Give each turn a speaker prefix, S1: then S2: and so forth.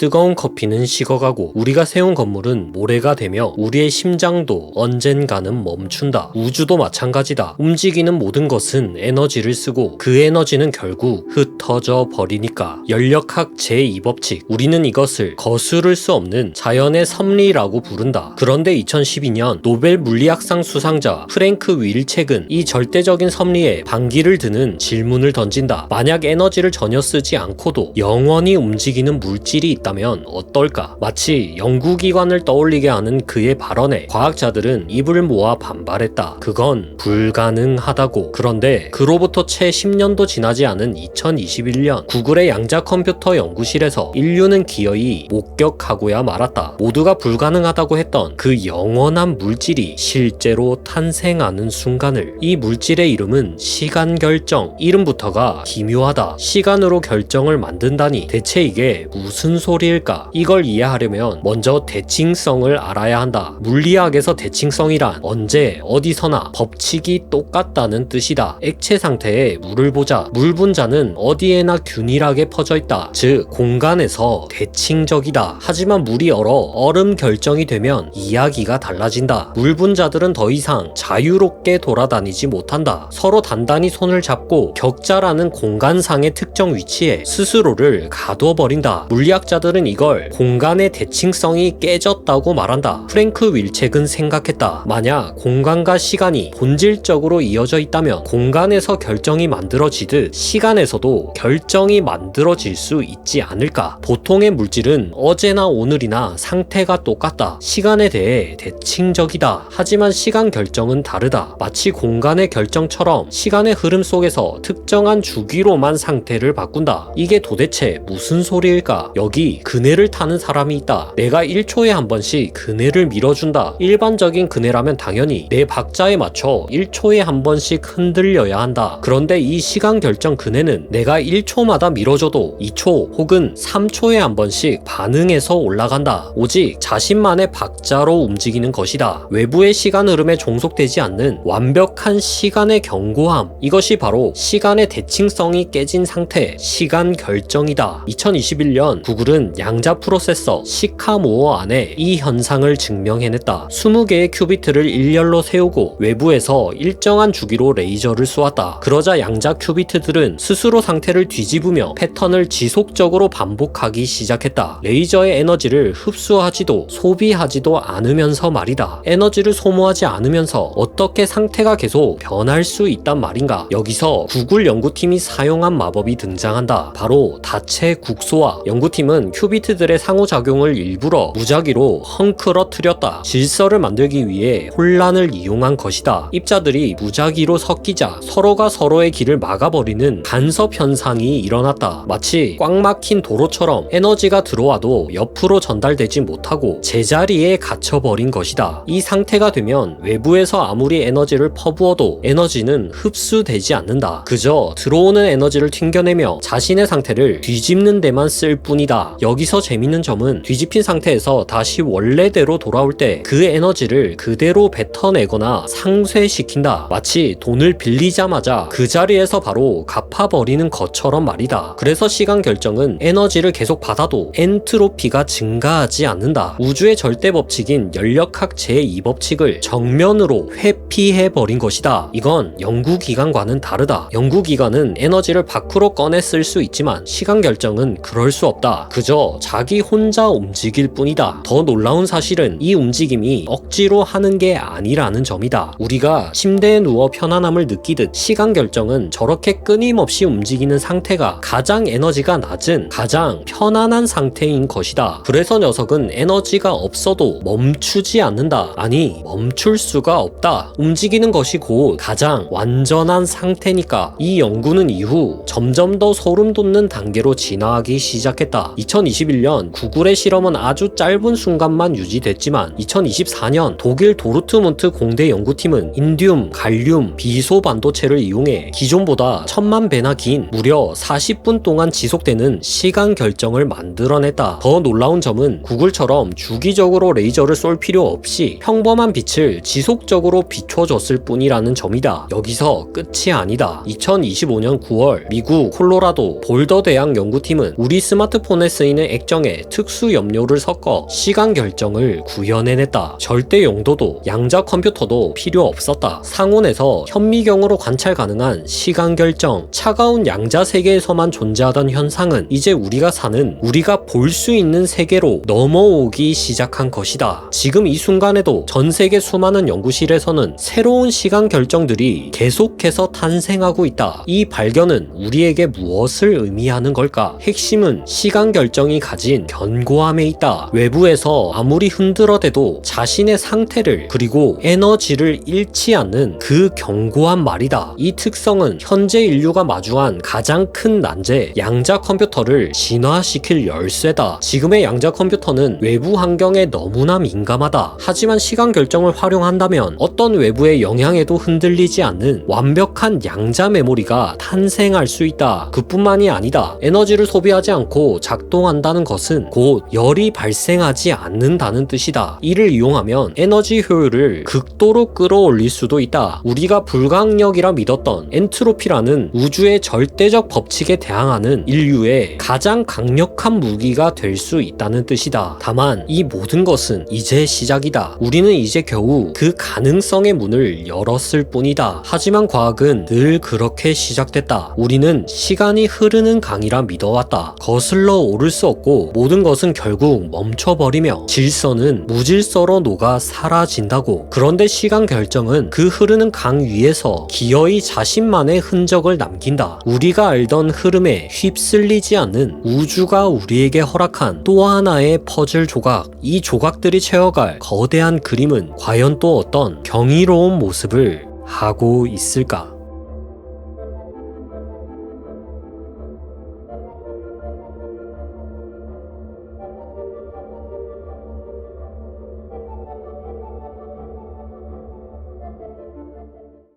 S1: 뜨거운 커피는 식어가고 우리가 세운 건물은 모래가 되며 우리의 심장도 언젠가는 멈춘다. 우주도 마찬가지다. 움직이는 모든 것은 에너지를 쓰고 그 에너지는 결국 흩어져 버리니까. 연력학 제2법칙. 우리는 이것을 거스를 수 없는 자연의 섭리라고 부른다. 그런데 2012년 노벨 물리학상 수상자 프랭크 윌책은 이 절대적인 섭리에 반기를 드는 질문을 던진다. 만약 에너지를 전혀 쓰지 않고도 영원히 움직이는 물질이 있다면 어떨까? 마치 연구기관을 떠올리게 하는 그의 발언에 과학자들은 입을 모아 반발했다. 그건 불가능하다고. 그런데 그로부터 채 10년도 지나지 않은 2021년 구글의 양자 컴퓨터 연구실에서 인류는 기어이 목격하고야 말았다. 모두가 불가능하다고 했던 그 영원한 물질이 실제로 탄생하는 순간을. 이 물질의 이름은 시간 결정. 이름부터가 기묘하다. 시간으로 결정을 만든다니 대체 이게 무슨 소리일까? 이걸 이해하려면 먼저 대칭성을 알아야 한다. 물리학에서 대칭성이란 언제 어디서나 법칙이 똑같다는 뜻이다. 액체 상태에 물을 보자. 물 분자는 어디에나 균일하게 퍼져 있다. 즉 공간에서 대칭적이다. 하지만 물이 얼음 결정이 되면 이야기가 달라진다. 물 분자들은 더 이상 자유롭게 돌아다니지 못한다. 서로 단단히 손을 잡고 격자라는 공간상의 특정 위치에 스스로를 가둬버린다. 물리학자들은 이걸 공간의 대칭성이 깨졌다고 말한다. 프랭크 윌책은 생각했다. 만약 공간과 시간이 본질적으로 이어져 있다면 공간에서 결정이 만들어지듯 시간에서도 결정이 만들어질 수 있지 않을까? 보통의 물질은 어제나 오늘이나 상태가 똑같다. 시간에 대해 대칭적이다. 하지만 시간 결정은 다르다. 마치 공간의 결정처럼 시간의 흐름 속에서 특정한 주기로만 상태를 바꾼다. 이게 도대체 무슨 소리일까? 여기 그네를 타는 사람이 있다. 내가 1초에 한 번씩 그네를 밀어준다. 일반적인 그네라면 당연히 내 박자에 맞춰 1초에 한 번씩 흔들려야 한다. 그런데 이 시간 결정 그네는 내가 1초마다 밀어줘도 2초 혹은 3초에 한 번씩 반응해서 올라간다. 오직 자신만의 박자로 움직이는 것이다. 외부의 시간 흐름에 종속되지 않는 완벽한 시간의 견고함. 이것이 바로 시간의 대칭성이 깨진 상태, 시간 결정이다. 2021년 구글은 양자 프로세서 시카모어 안에 이 현상을 증명해냈다. 20개의 큐비트를 일렬로 세우고 외부에서 일정한 주기로 레이저를 쏘았다. 그러자 양자 큐비트들은 스스로 상태를 뒤집으며 패턴을 지속적으로 반복하기 시작했다. 레이저의 에너지를 흡수하지도 소비하지도 않으면서 말이다. 에너지를 소모하지 않으면서 어떻게 상태가 계속 변할 수 있단 말인가? 여기서 구글 연구팀이 사용한 마법이 등장한다. 바로 다체 국소화. 연구팀은 큐비트들의 상호작용을 일부러 무작위로 헝클어뜨렸다. 질서를 만들기 위해 혼란을 이용한 것이다. 입자들이 무작위로 섞이자 서로가 서로의 길을 막아버리는 간섭 현상이 일어났다. 마치 꽉 막힌 도로처럼 에너지가 들어와도 옆으로 전달되지 못하고 제자리에 갇혀버린 것이다. 이 상태가 되면 외부에서 아무리 에너지를 퍼부어도 에너지는 흡수되지 않는다. 그저 들어오는 에너지를 튕겨내며 자신의 상태를 뒤집는 데만 쓸 뿐이다. 여기서 재밌는 점은 뒤집힌 상태에서 다시 원래대로 돌아올 때 그 에너지를 그대로 뱉어내거나 상쇄시킨다. 마치 돈을 빌리자마자 그 자리에서 바로 갚아버리는 것처럼 말이다. 그래서 시간 결정은 에너지를 계속 받아도 엔트로피가 증가하지 않는다. 우주의 절대 법칙인 연력학 제2법칙을 정면으로 회피해버린 것이다. 이건 연구기관과는 다르다. 연구기관은 에너지를 밖으로 꺼내 쓸 수 있지만 시간 결정은 그럴 수 없다. 그저 자기 혼자 움직일 뿐이다. 더 놀라운 사실은 이 움직임이 억지로 하는 게 아니라는 점이다. 우리가 침대에 누워 편안함을 느끼듯 시간 결정은 저렇게 끊임없이 움직이는 상태가 가장 에너지가 낮은 가장 편안한 상태인 것이다. 그래서 녀석은 에너지가 없어도 멈추지 않는다. 아니, 멈출 수가 없다. 움직이는 것이 곧 가장 완전한 상태니까. 이 연구는 이후 점점 더 소름 돋는 단계로 진화하기 시작했다. 2021년 구글의 실험은 아주 짧은 순간만 유지됐지만 2024년 독일 도르트문트 공대 연구팀은 인듐, 갈륨, 비소 반도체를 이용해 기존보다 1000만 배나 긴 무려 40분 동안 지속되는 시간 결정을 만들어냈다. 더 놀라운 점은 구글처럼 주기적으로 레이저를 쏠 필요 없이 평범한 빛을 지속적으로 비춰줬을 뿐이라는 점이다. 여기서 끝이 아니다. 2025년 9월 미국 콜로라도 볼더 대학 연구팀은 우리 스마트폰에 쓰인 있는 액정에 특수 염료를 섞어 시간 결정을 구현해냈다. 절대 용도도 양자 컴퓨터도 필요 없었다. 상온에서 현미경으로 관찰 가능한 시간 결정, 차가운 양자 세계에서만 존재하던 현상은 이제 우리가 볼 수 있는 세계로 넘어오기 시작한 것이다. 지금 이 순간에도 전 세계 수많은 연구실에서는 새로운 시간 결정들이 계속해서 탄생하고 있다. 이 발견은 우리에게 무엇을 의미하는 걸까? 핵심은 시간 결정이 가진 견고함에 있다. 외부에서 아무리 흔들어대도 자신의 상태를 그리고 에너지를 잃지 않는 그 견고한 말이다. 이 특성은 현재 인류가 마주한 가장 큰 난제, 양자 컴퓨터를 진화시킬 열쇠다. 지금의 양자 컴퓨터는 외부 환경에 너무나 민감하다. 하지만 시간 결정을 활용한다면 어떤 외부의 영향에도 흔들리지 않는 완벽한 양자 메모리가 탄생할 수 있다. 그뿐만이 아니다. 에너지를 소비하지 않고 작동한다는 것은 곧 열이 발생하지 않는다는 뜻이다. 이를 이용하면 에너지 효율을 극도로 끌어올릴 수도 있다. 우리가 불가항력이라 믿었던 엔트로피라는 우주의 절대적 법칙에 대항하는 인류의 가장 강력한 무기가 될 수 있다는 뜻이다. 다만 이 모든 것은 이제 시작이다. 우리는 이제 겨우 그 가능성의 문을 열었을 뿐이다. 하지만 과학은 늘 그렇게 시작됐다. 우리는 시간이 흐르는 강이라 믿어왔다. 거슬러 오를 수 없고 모든 것은 결국 멈춰버리며 질서는 무질서로 녹아 사라진다고. 그런데 시간 결정은 그 흐르는 강 위에서 기어이 자신만의 흔적을 남긴다. 우리가 알던 흐름에 휩쓸리지 않는 우주가 우리에게 허락한 또 하나의 퍼즐 조각. 이 조각들이 채워갈 거대한 그림은 과연 또 어떤 경이로운 모습을 하고 있을까?